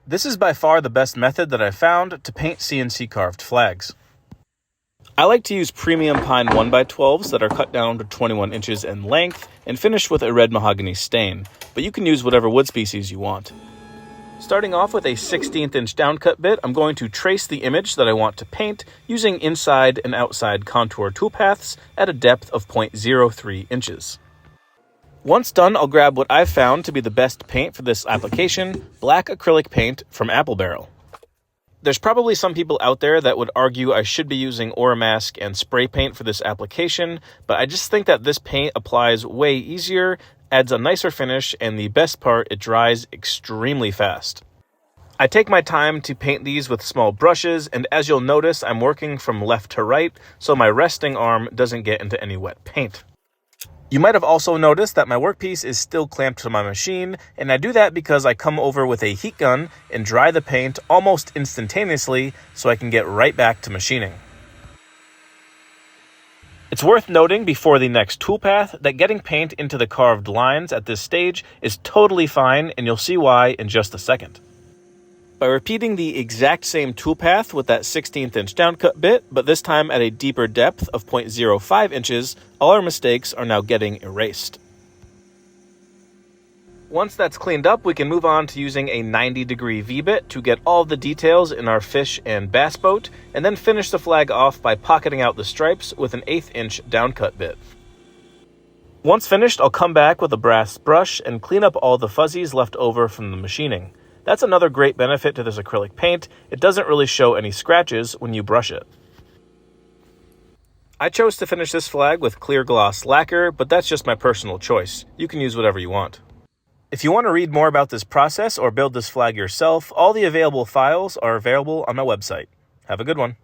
This is by far the best method that I've found to paint CNC carved flags. I like to use premium pine 1x12s that are cut down to 21 inches in length and finished with a red mahogany stain, but you can use whatever wood species you want. Starting off with a 16th inch downcut bit, I'm going to trace the image that I want to paint using inside and outside contour toolpaths at a depth of 0.03 inches. Once done, I'll grab what I've found to be the best paint for this application, black acrylic paint from Apple Barrel. There's probably some people out there that would argue I should be using Oramask and spray paint for this application, but I just think that this paint applies way easier, adds a nicer finish, and the best part, it dries extremely fast. I take my time to paint these with small brushes, and as you'll notice, I'm working from left to right, so my resting arm doesn't get into any wet paint. You might have also noticed that my workpiece is still clamped to my machine, and I do that because I come over with a heat gun and dry the paint almost instantaneously so I can get right back to machining. It's worth noting before the next toolpath that getting paint into the carved lines at this stage is totally fine, and you'll see why in just a second. By repeating the exact same toolpath with that 16th inch downcut bit, but this time at a deeper depth of 0.05 inches, all our mistakes are now getting erased. Once that's cleaned up, we can move on to using a 90-degree V-bit to get all the details in our fish and bass boat, and then finish the flag off by pocketing out the stripes with an 1/8 inch downcut bit. Once finished, I'll come back with a brass brush and clean up all the fuzzies left over from the machining. That's another great benefit to this acrylic paint. It doesn't really show any scratches when you brush it. I chose to finish this flag with clear gloss lacquer, but that's just my personal choice. You can use whatever you want. If you want to read more about this process or build this flag yourself, all the available files are available on my website. Have a good one.